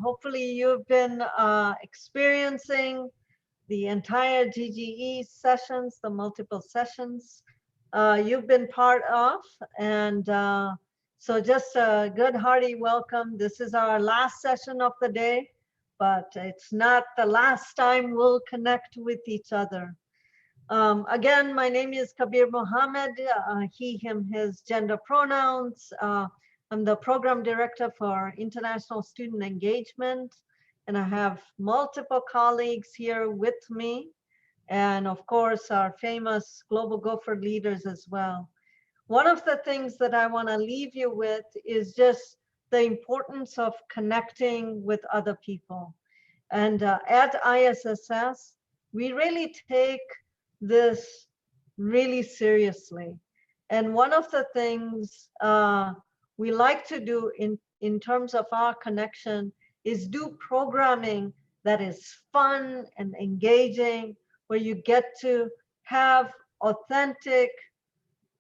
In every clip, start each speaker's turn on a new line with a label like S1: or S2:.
S1: hopefully you've been experiencing the entire GGE sessions, the multiple sessions you've been part of. And so just a good hearty welcome. This is our last session of the day, but it's not the last time we'll connect with each other. Again, my name is Kabir Mohammed, he, him, his gender pronouns. I'm the program director for international student engagement, and I have multiple colleagues here with me, and of course, our famous global Gopher leaders as well. One of the things that I want to leave you with is just the importance of connecting with other people. And at ISSS, we really take this really seriously. And one of the things we like to do in terms of our connection is do programming that is fun and engaging, where you get to have authentic,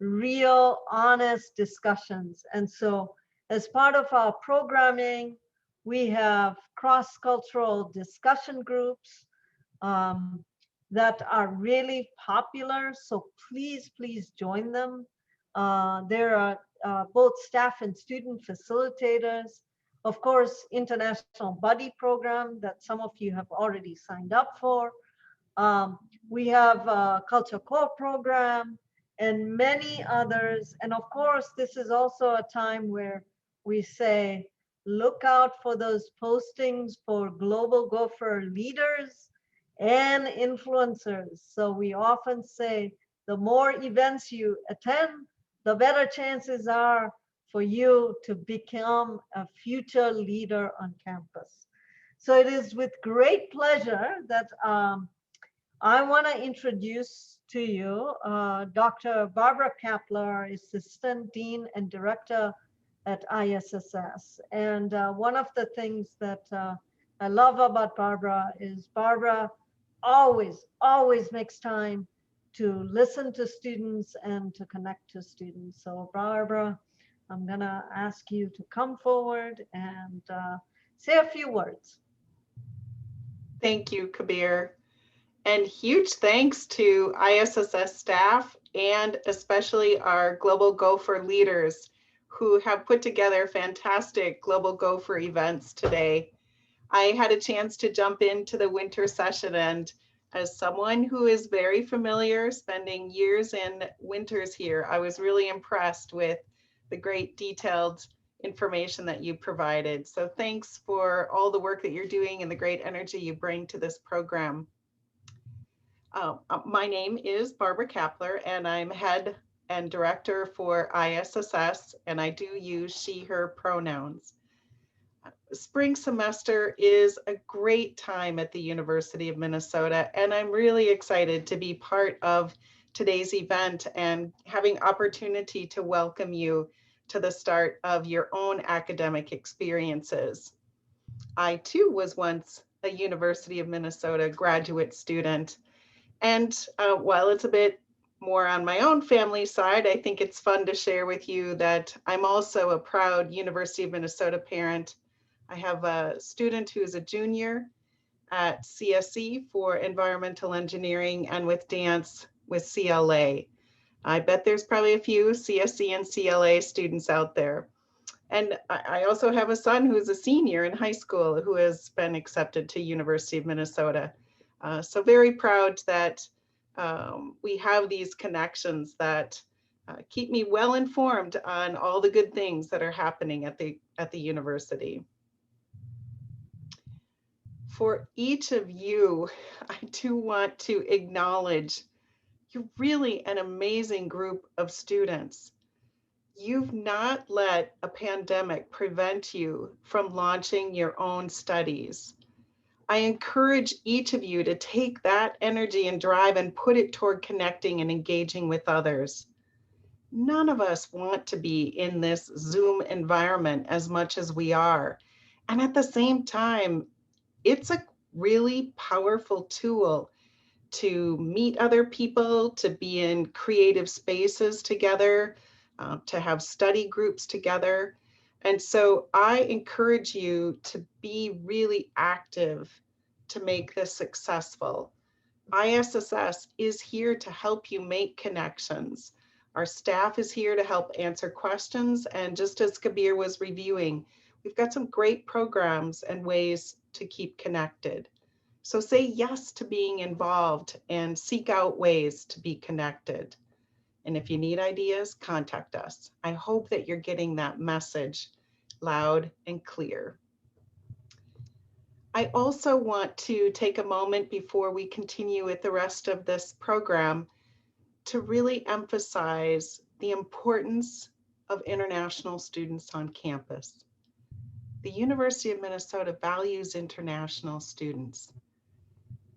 S1: real, honest discussions. And so as part of our programming, we have cross-cultural discussion groups that are really popular. So please, please join them. There are both staff and student facilitators. Of course, International Buddy Program that some of you have already signed up for. We have a Culture Core program and many others. And of course, this is also a time where we say, look out for those postings for global Gopher leaders and influencers. So we often say, the more events you attend, the better chances are for you to become a future leader on campus. So it is with great pleasure that I want to introduce to you Dr. Barbara Kepler, Assistant Dean and Director at ISSS. And one of the things that I love about Barbara is Barbara always makes time to listen to students and to connect to students. So Barbara, I'm gonna ask you to come forward and say a few words.
S2: Thank you, Kabir. And huge thanks to ISSS staff and especially our Global Gopher leaders who have put together fantastic Global Gopher events today. I had a chance to jump into the winter session, and as someone who is very familiar spending years in winters here, I was really impressed with the great detailed information that you provided. So thanks for all the work that you're doing and the great energy you bring to this program. My name is Barbara Kepler, and I'm head and director for ISSS, and I do use she, her pronouns. Spring semester is a great time at the University of Minnesota, and I'm really excited to be part of today's event and having opportunity to welcome you to the start of your own academic experiences. I too was once a University of Minnesota graduate student, and while it's a bit more on my own family side, I think it's fun to share with you that I'm also a proud University of Minnesota parent. I have a student who is a junior at CSE for environmental engineering and with dance with CLA. I bet there's probably a few CSE and CLA students out there. And I also have a son who's a senior in high school who has been accepted to University of Minnesota. So very proud that we have these connections that keep me well informed on all the good things that are happening at the university. For each of you, I do want to acknowledge you're really an amazing group of students. You've not let a pandemic prevent you from launching your own studies. I encourage each of you to take that energy and drive and put it toward connecting and engaging with others. None of us want to be in this Zoom environment as much as we are. And at the same time, it's a really powerful tool to meet other people, to be in creative spaces together, to have study groups together. And so I encourage you to be really active to make this successful. ISSS is here to help you make connections. Our staff is here to help answer questions. And just as Kabir was reviewing, we've got some great programs and ways to keep connected. So say yes to being involved and seek out ways to be connected. And if you need ideas, contact us. I hope that you're getting that message loud and clear. I also want to take a moment before we continue with the rest of this program to really emphasize the importance of international students on campus. The University of Minnesota values international students.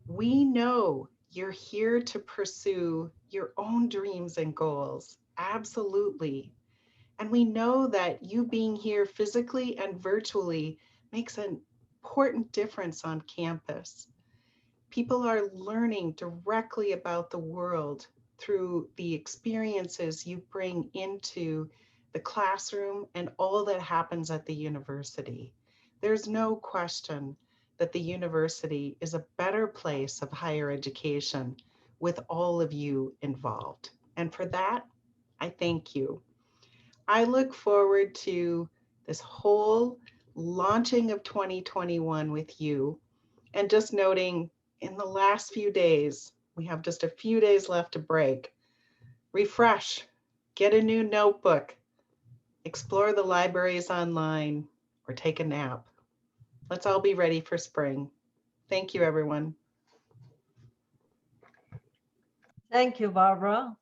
S2: We know you're here to pursue your own dreams and goals, absolutely. And we know that you being here physically and virtually makes an important difference on campus. People are learning directly about the world through the experiences you bring into the classroom and all that happens at the university. There's no question that the university is a better place of higher education with all of you involved. And for that, I thank you. I look forward to this whole launching of 2021 with you. And just noting in the last few days, we have just a few days left to break. Refresh, get a new notebook, explore the libraries online, or take a nap. Let's all be ready for spring. Thank you, everyone.
S1: Thank you, Barbara,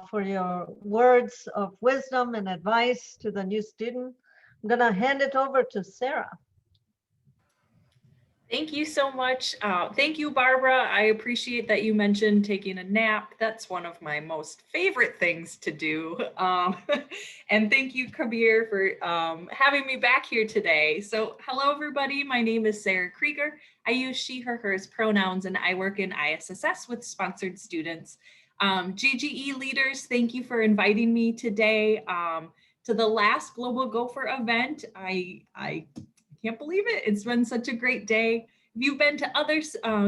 S1: for your words of wisdom and advice to the new student. I'm going to hand it over to Sarah.
S3: Thank you so much. Thank you, Barbara. I appreciate that you mentioned taking a nap. That's one of my most favorite things to do. And thank you, Kabir, for having me back here today. So hello, everybody. My name is Sarah Krieger. I use she, her, hers pronouns, and I work in ISSS with sponsored students. GGE leaders, thank you for inviting me today to the last Global Gopher event. I can't believe it. It's been such a great day. If you've been to other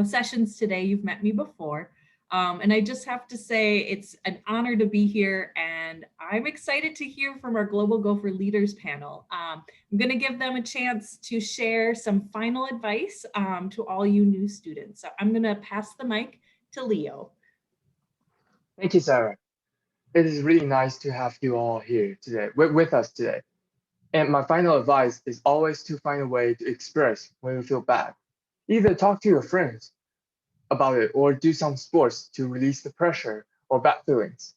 S3: sessions today, you've met me before. And I just have to say it's an honor to be here, and I'm excited to hear from our Global Gopher Leaders panel. I'm going to give them a chance to share some final advice to all you new students. So I'm going to pass the mic to Leo.
S4: Thank you, Sarah. It is really nice to have you all here today, with us today. And my final advice is always to find a way to express when you feel bad. Either talk to your friends about it or do some sports to release the pressure or bad feelings.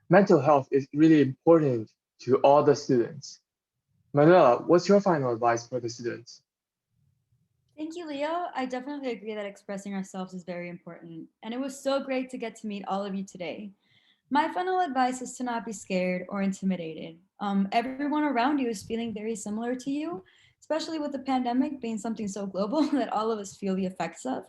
S4: Mental health is really important to all the students. Manuela, what's your final advice for the students?
S5: Thank you, Leo. I definitely agree that expressing ourselves is very important. And it was so great to get to meet all of you today. My final advice is to not be scared or intimidated. Everyone around you is feeling very similar to you, especially with the pandemic being something so global that all of us feel the effects of.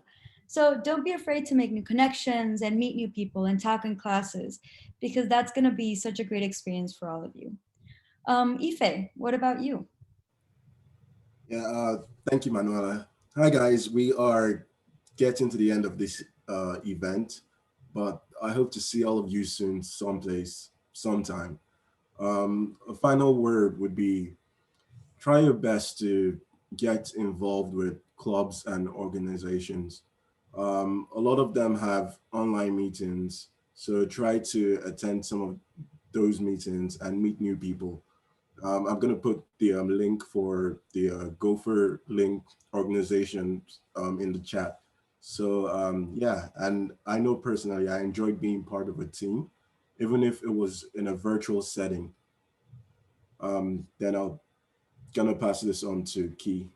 S5: So don't be afraid to make new connections and meet new people and talk in classes, because that's going to be such a great experience for all of you. Ife, what about you?
S6: Yeah, thank you, Manuela. Hi, guys. We are getting to the end of this event, but I hope to see all of you soon, someplace, sometime. A final word would be try your best to get involved with clubs and organizations. A lot of them have online meetings, so try to attend some of those meetings and meet new people. I'm going to put the link for the Gopher Link organization in the chat. So yeah, and I know personally I enjoyed being part of a team, even if it was in a virtual setting. Then I'll gonna pass this on to Key.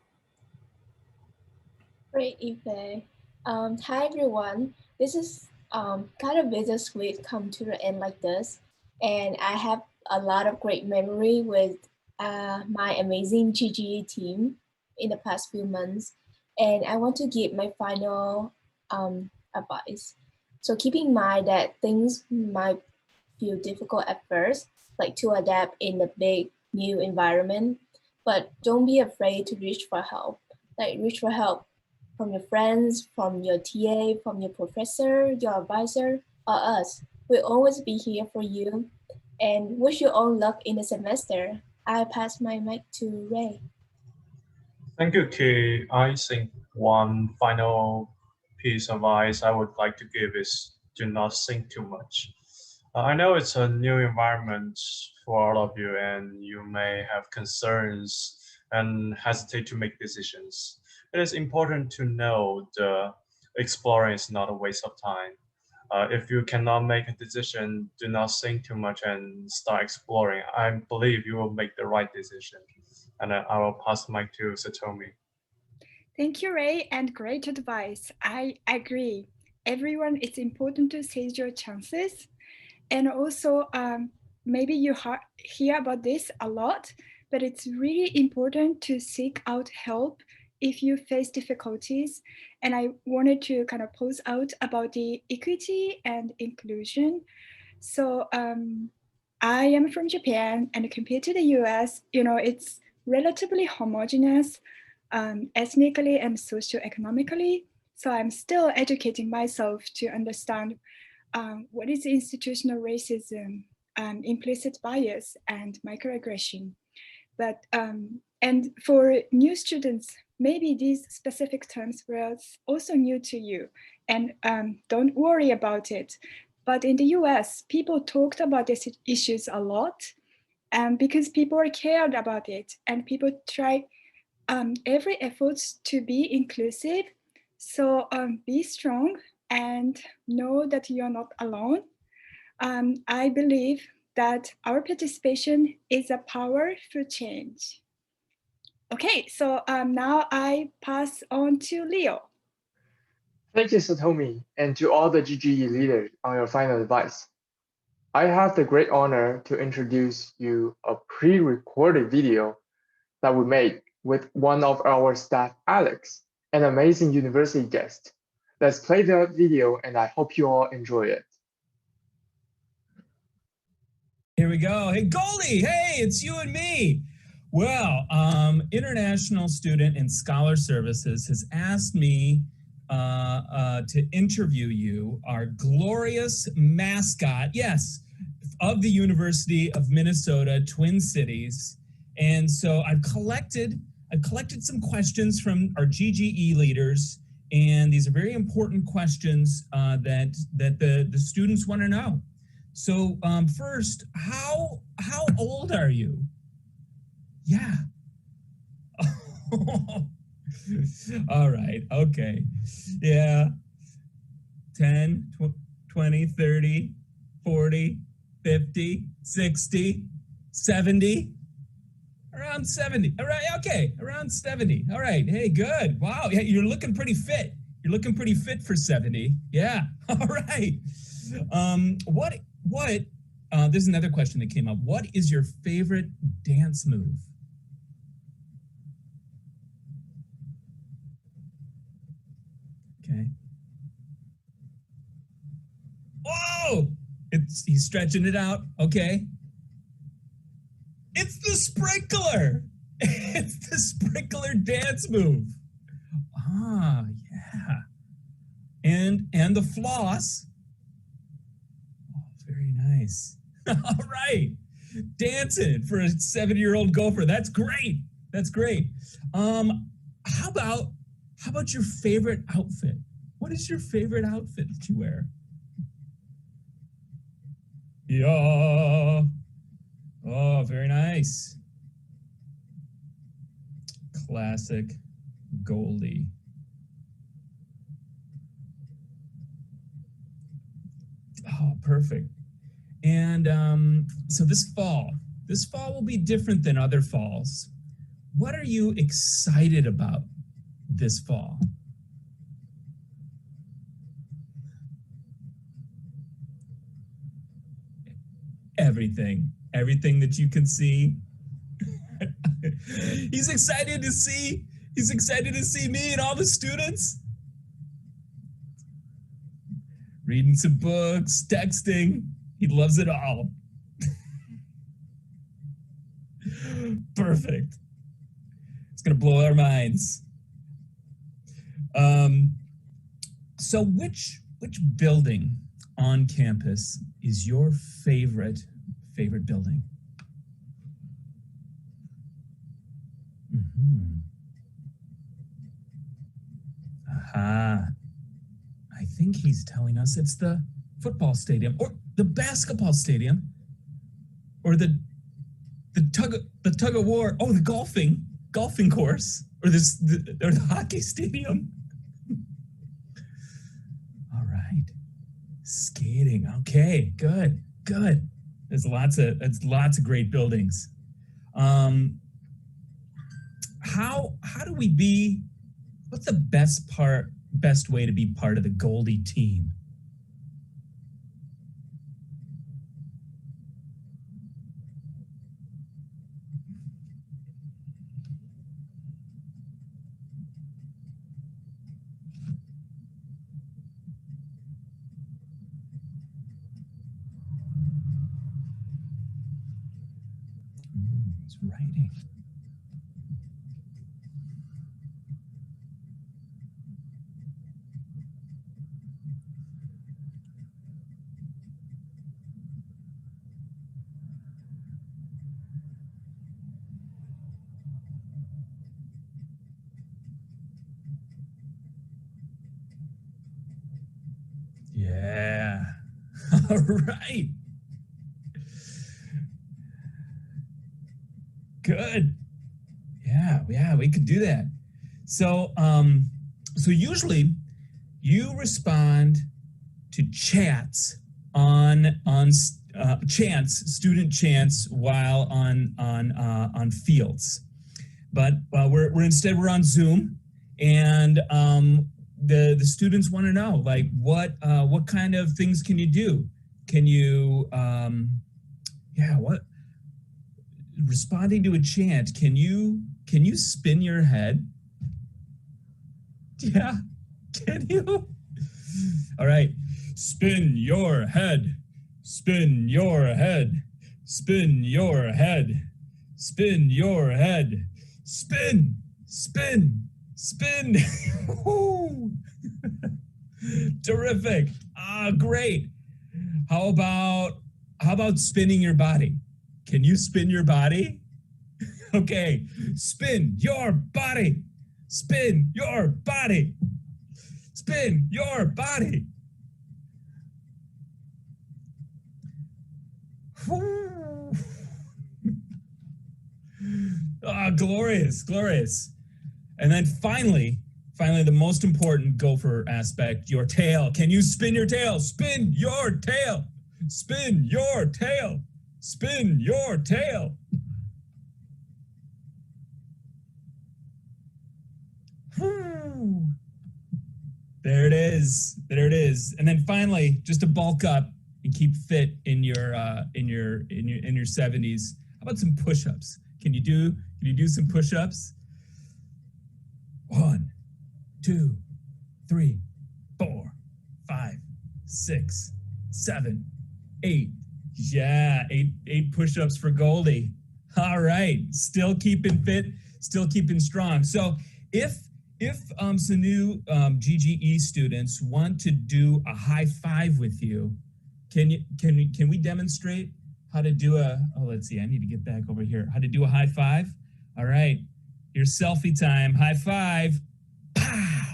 S7: Great, Ife. Hi everyone. This is kind of bittersweet come to the end like this, and I have a lot of great memory with my amazing GGE team in the past few months, and I want to give my final advice. So keep in mind that things might feel difficult at first, like to adapt in the big new environment. but don't be afraid to reach for help. Like reach for help from your friends, from your TA, from your professor, your advisor, or us. We'll always be here for you and wish you all luck in the semester. I pass my mic to Ray.
S8: Thank you, Kay. I think one final piece of advice I would like to give is do not think too much. I know it's a new environment for all of you, and you may have concerns and hesitate to make decisions. It is important to know that exploring is not a waste of time. If you cannot make a decision, do not think too much and start exploring. I believe you will make the right decision. And I will pass the mic to Satomi.
S9: Thank you, Ray, and great advice. I agree. Everyone, it's important to seize your chances. And also, maybe you hear about this a lot, but it's really important to seek out help if you face difficulties. And I wanted to kind of pose out about the equity and inclusion. So I am from Japan, and compared to the US, it's relatively homogeneous ethnically and socioeconomically. So I'm still educating myself to understand what is institutional racism, implicit bias, and microaggression. But and for new students, maybe these specific terms were also new to you, and don't worry about it. But in the US, people talked about these issues a lot, because people cared about it, and people try every effort to be inclusive. So be strong and know that you're not alone. I believe that our participation is a power for change. Okay, so now I pass on to Leo.
S4: Thank you, Satomi, and to all the GGE leaders on your final advice. I have the great honor to introduce you a pre-recorded video that we made with one of our staff, Alex, an amazing university guest. Let's play the video, and I hope you all enjoy it.
S10: Here we go. Hey, Goldie, hey, it's you and me. Well, International Student and Scholar Services has asked me to interview you, our glorious mascot, yes, of the University of Minnesota, Twin Cities. And so I've collected some questions from our GGE leaders, and these are very important questions that the students want to know. So first, how old are you? Yeah. All right. Okay. Yeah. 10, 20, 30, 40, 50, 60, 70. Around 70. All right. Okay. Around 70. All right. Hey, good. Wow. Yeah, you're looking pretty fit. You're looking pretty fit for 70. Yeah. All right. There's another question that came up. What is your favorite dance move? Okay. Whoa! He's stretching it out. Okay. It's the sprinkler. It's the sprinkler dance move. Ah, yeah. And the floss. Oh, very nice. All right. Dancing for a 7-year-old Gopher. That's great. That's great. How about your favorite outfit? What is your favorite outfit that you wear? Yeah. Oh, very nice. Classic Goldie. Oh, perfect. And so this fall will be different than other falls. What are you excited about this fall? Everything that you can see. He's excited to see me and all the students. Reading some books, texting. He loves it all. Perfect. gonna blow our minds. So which building on campus is your favorite building? Mm-hmm. Aha. I think he's telling us it's the football stadium or the basketball stadium or the tug of war. Oh, the golfing course or the hockey stadium. All right. Skating. Okay, good. There's lots of great buildings. How do we be, what's the best way to be part of the Goldie team? It's writing. Yeah. All right. Good. Yeah, we could do that. So, so usually you respond to chats on student chants while on fields, but we're on Zoom, and the students want to know, like, what kind of things can you do? Can you what responding to a chant, can you spin your head? Yeah, can you? All right, spin your head, spin your head, spin your head, spin your head, spin. Terrific. Great. How about spinning your body? Can you spin your body? Okay, spin your body. Spin your body. Spin your body. Glorious. And then finally, the most important Gopher aspect, your tail. Can you spin your tail? Spin your tail. Spin your tail. Spin your tail. There it is. And then finally, just to bulk up and keep fit in your 70s, how about some push-ups? Can you do some push-ups? 1, 2, 3, 4, 5, 6, 7, 8. Yeah, eight push-ups for Goldie. All right, still keeping fit, still keeping strong. So if some new GGE students want to do a high five with you, can we demonstrate how to do let's see, I need to get back over here. How to do a high five? All right, here's selfie time. High five. Pow.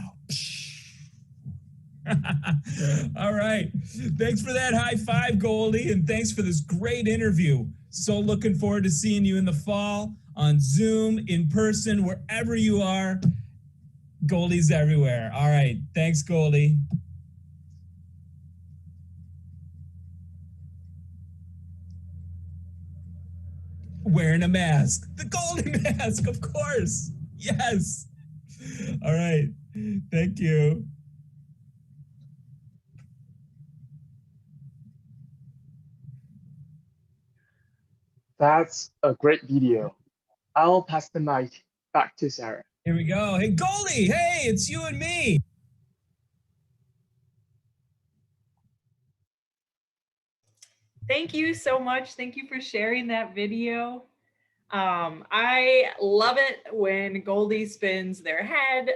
S10: All right. Thanks for that high five, Goldie, and thanks for this great interview. So looking forward to seeing you in the fall on Zoom, in person, wherever you are. Goldie's everywhere. All right. Thanks, Goldie. Wearing a mask. The Goldie mask, of course. Yes. All right. Thank you.
S4: That's a great video. I'll pass the mic back to Sarah.
S10: Here we go. Hey, Goldie. Hey, it's you and me.
S3: Thank you so much. Thank you for sharing that video. I love it when Goldie spins their head.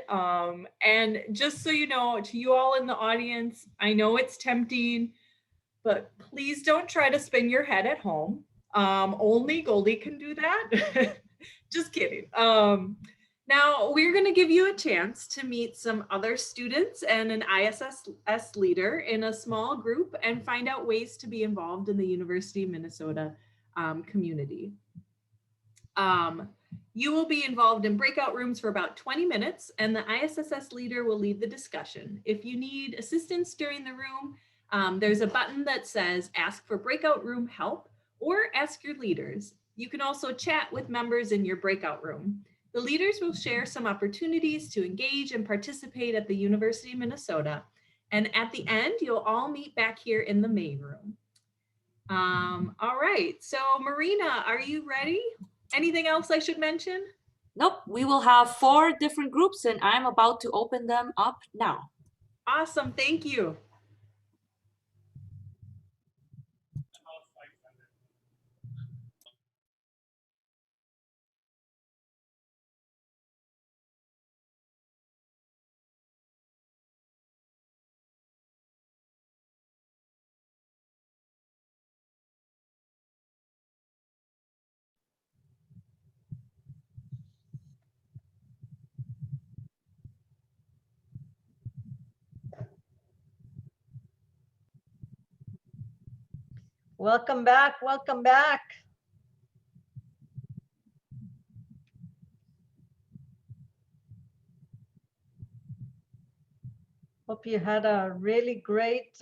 S3: And just so you know, to you all in the audience, I know it's tempting, but please don't try to spin your head at home. Only Goldie can do that. Just kidding. Now we're going to give you a chance to meet some other students and an ISS leader in a small group and find out ways to be involved in the University of Minnesota community. You will be involved in breakout rooms for about 20 minutes and the ISSS leader will lead the discussion. If you need assistance during the room, there's a button that says ask for breakout room help or ask your leaders. You can also chat with members in your breakout room. The leaders will share some opportunities to engage and participate at the University of Minnesota. And at the end, you'll all meet back here in the main room. All right, so Marina, are you ready? Anything else I should mention?
S11: Nope, we will have 4 different groups and I'm about to open them up now.
S3: Awesome, thank you.
S1: Welcome back. Welcome back. Hope you had a really great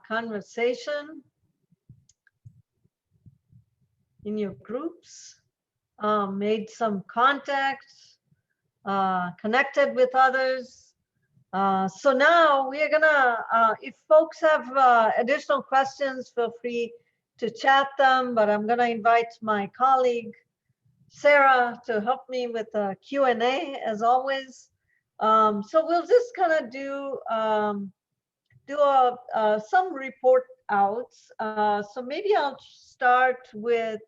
S1: conversation in your groups, made some contacts, connected with others. So now we are gonna, if folks have additional questions, feel free to chat them, but I'm gonna invite my colleague, Sarah, to help me with the Q&A as always. So we'll just kind of do some report outs. So maybe I'll start with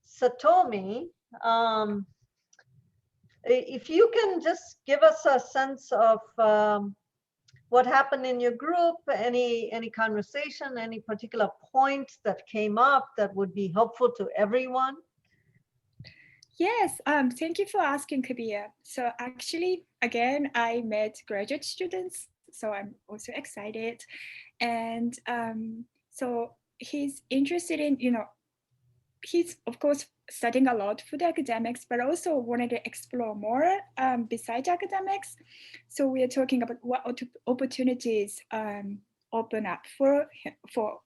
S1: Satomi. If you can just give us a sense of what happened in your group, any conversation, any particular points that came up that would be helpful to everyone.
S9: Yes, thank you for asking, Kabir. So actually, again, I met graduate students, so I'm also excited. And so he's interested in, he's of course studying a lot for the academics, but also wanted to explore more besides academics. So we are talking about what opportunities open up for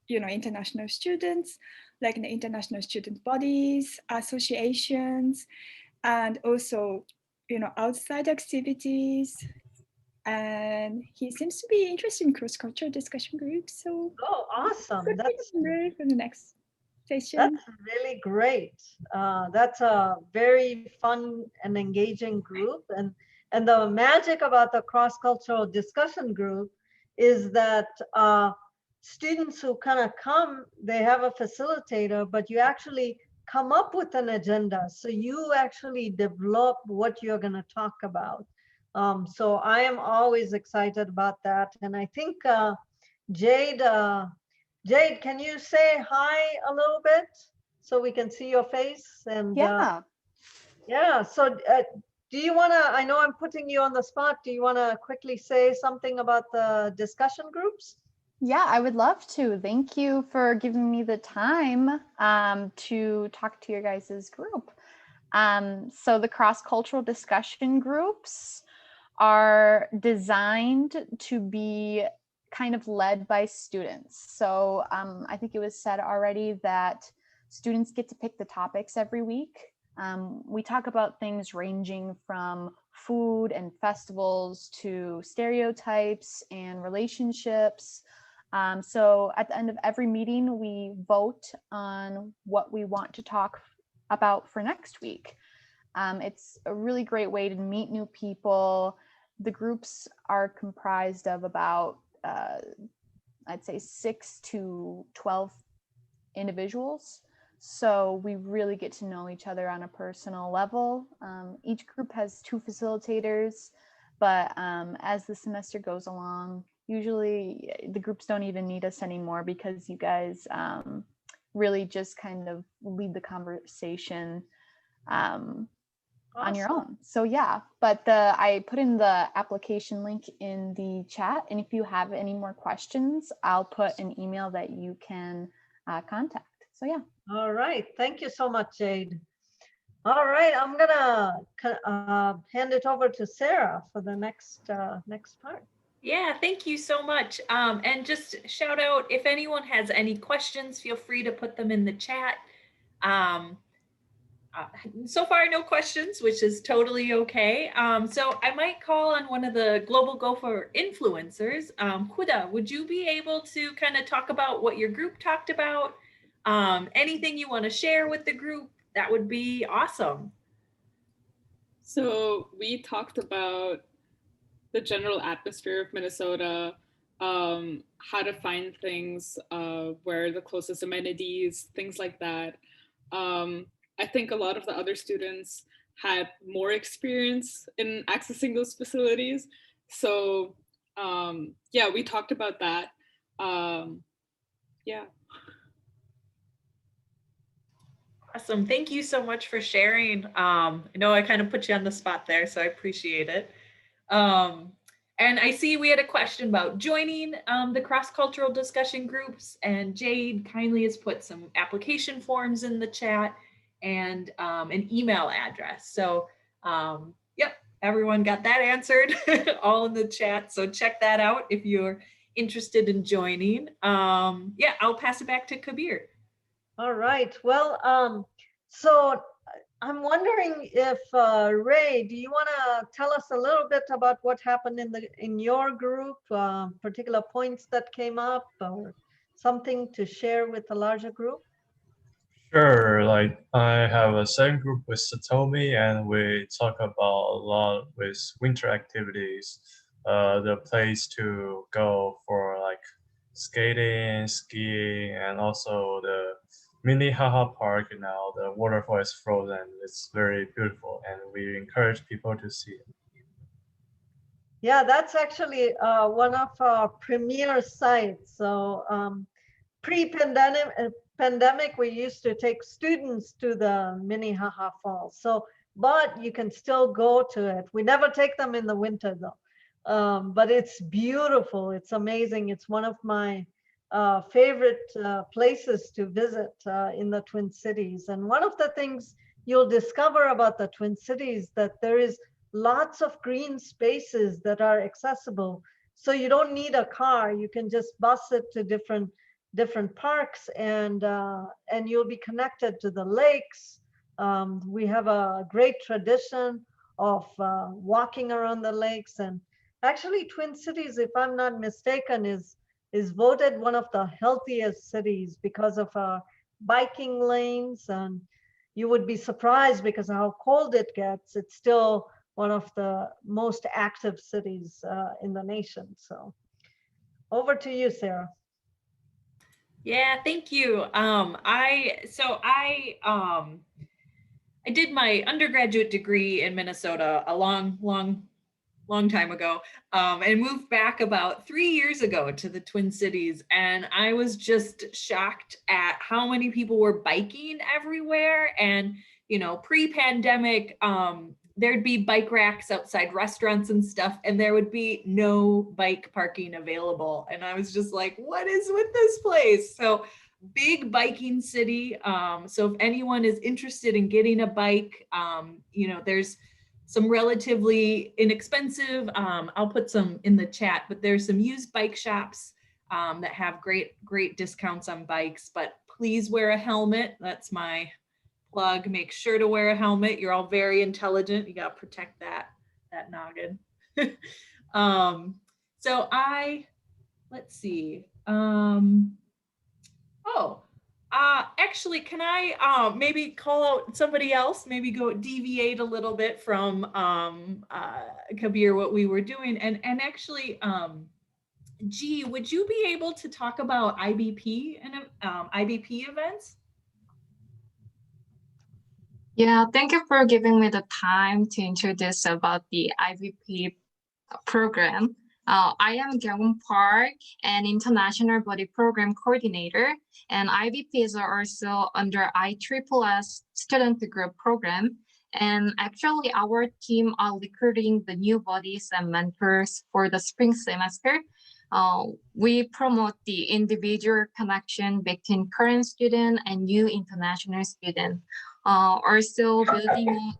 S9: international students, like the international student bodies, associations, and also outside activities. And he seems to be interested in cross-cultural discussion groups. So
S1: awesome! That's
S9: for the next session.
S1: That's really great. That's a very fun and engaging group, and the magic about the cross-cultural discussion group is that students who kind of come, they have a facilitator, but you actually come up with an agenda. So you actually develop what you're going to talk about. So I am always excited about that. And I think Jade, can you say hi a little bit so we can see your face? And yeah, so do you want to, I know I'm putting you on the spot. Do you want to quickly say something about the discussion groups?
S12: Yeah, I would love to. Thank you for giving me the time to talk to your guys' group. So the cross-cultural discussion groups are designed to be kind of led by students. So I think it was said already that students get to pick the topics every week. We talk about things ranging from food and festivals to stereotypes and relationships. So at the end of every meeting, we vote on what we want to talk about for next week. It's a really great way to meet new people. The groups are comprised of about, I'd say 6 to 12 individuals. So we really get to know each other on a personal level. Each group has 2 facilitators, but as the semester goes along, usually the groups don't even need us anymore because you guys really just kind of lead the conversation on your own. So yeah, but I put in the application link in the chat, and if you have any more questions, I'll put an email that you can contact. So yeah.
S1: All right. Thank you so much, Jade. All right. I'm gonna hand it over to Sarah for the next part.
S3: Yeah, thank you so much. And just shout out, if anyone has any questions, feel free to put them in the chat. So far, no questions, which is totally okay. So I might call on one of the Global Gopher influencers. Huda, would you be able to kind of talk about what your group talked about? Anything you want to share with the group? That would be awesome.
S13: So we talked about the general atmosphere of Minnesota, how to find things, where the closest amenities, things like that. I think a lot of the other students had more experience in accessing those facilities. So yeah, we talked about that. Yeah.
S3: Awesome. Thank you so much for sharing. I know I kind of put you on the spot there, so I appreciate it. And I see we had a question about joining the cross-cultural discussion groups, and Jade kindly has put some application forms in the chat and an email address. So yep, everyone got that answered all in the chat. So check that out if you're interested in joining. Yeah, I'll pass it back to Kabir.
S1: All right. Well, so I'm wondering if Ray, do you want to tell us a little bit about what happened in your group, particular points that came up, or something to share with the larger group?
S8: Sure, like I have a same group with Satomi, and we talk about a lot with winter activities, the place to go for like skating, skiing, and also the Minnehaha Park. You know, the waterfall is frozen. It's very beautiful, and we encourage people to see it.
S1: Yeah, that's actually one of our premier sites. So pre-pandemic, we used to take students to the Minnehaha Falls. So, but you can still go to it. We never take them in the winter though. But it's beautiful. It's amazing. It's one of my favorite places to visit in the Twin Cities. And one of the things you'll discover about the Twin Cities that there is lots of green spaces that are accessible. So you don't need a car. You can just bus it to different parks, and you'll be connected to the lakes. We have a great tradition of walking around the lakes, and actually Twin Cities, if I'm not mistaken, is voted one of the healthiest cities because of our biking lanes. And you would be surprised because of how cold it gets. It's still one of the most active cities in the nation. So over to you, Sarah.
S3: Yeah, thank you. I did my undergraduate degree in Minnesota a long time ago, and moved back about 3 years ago to the Twin Cities. And I was just shocked at how many people were biking everywhere. And, you know, pre-pandemic, there'd be bike racks outside restaurants and stuff, and there would be no bike parking available. And I was just like, what is with this place? So big biking city. So if anyone is interested in getting a bike, you know, there's some relatively inexpensive, I'll put some in the chat, but there's some used bike shops that have great discounts on bikes. But please wear a helmet. That's my plug. Make sure to wear a helmet. You're all very intelligent. You got to protect that noggin. So let's see. Actually, can I maybe call out somebody else, maybe go deviate a little bit from Kabir, what we were doing, and actually, G, would you be able to talk about IBP and IBP events?
S14: Yeah, thank you for giving me the time to introduce about the IVP program. I am Kyung Park, an international body program coordinator, and IVP is also under ISSS student group program. And actually, our team are recruiting the new bodies and mentors for the spring semester. We promote the individual connection between current student and new international student. Also building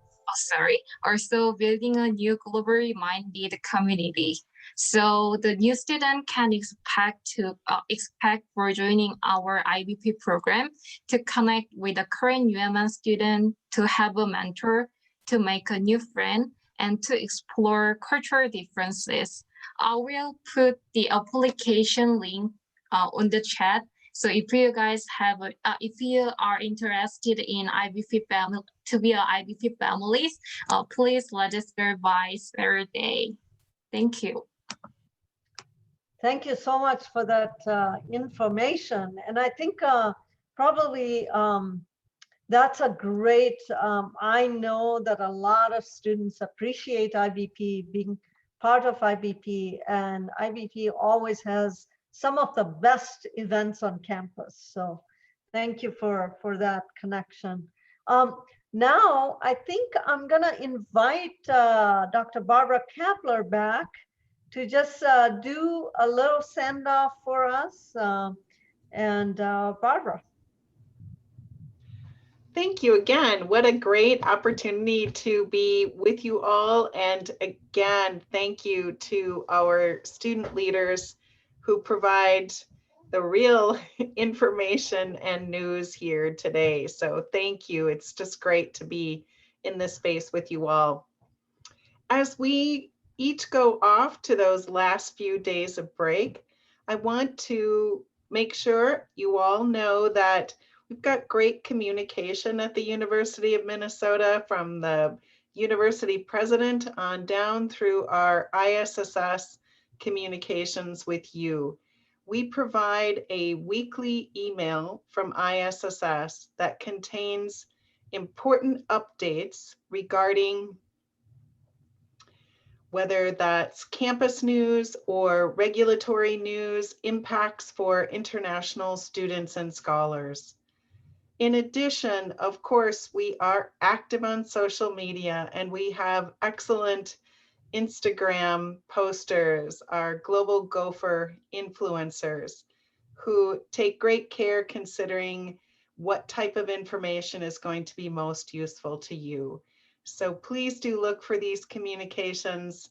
S14: a new globally minded community. So the new student can expect for joining our IBP program to connect with a current UMN student, to have a mentor, to make a new friend, and to explore cultural differences. I will put the application link on the chat. So if you guys if you are interested in IBP family to be an IBP families, please register by Saturday. Thank you.
S1: Thank you so much for that information. And I think probably that's a great, I know that a lot of students appreciate IBP, being part of IBP, and IBP always has some of the best events on campus. So thank you for that connection. Now, I think I'm gonna invite Dr. Barbara Kepler back to just do a little send off for us. Barbara.
S2: Thank you again. What a great opportunity to be with you all. And again, thank you to our student leaders who provide the real information and news here today. So thank you. It's just great to be in this space with you all. As we each go off to those last few days of break, I want to make sure you all know that we've got great communication at the University of Minnesota, from the university president on down through our ISSS communications with you. We provide a weekly email from ISSS that contains important updates regarding whether that's campus news or regulatory news, impacts for international students and scholars. In addition, of course, we are active on social media, and we have excellent Instagram posters, our global Gopher influencers, who take great care considering what type of information is going to be most useful to you. So please do look for these communications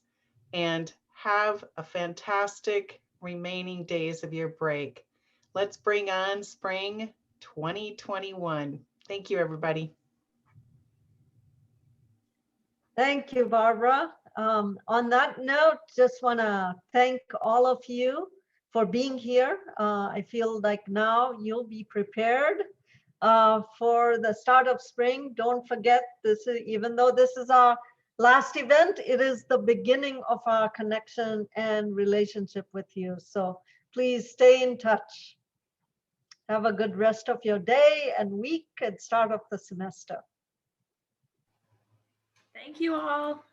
S2: and have a fantastic remaining days of your break. Let's bring on spring 2021. Thank you, everybody.
S1: Thank you, Barbara. On that note, just want to thank all of you for being here. I feel like now you'll be prepared for the start of spring. Don't forget, this is, even though this is our last event, it is the beginning of our connection and relationship with you. So please stay in touch. Have a good rest of your day and week and start of the semester.
S3: Thank you all.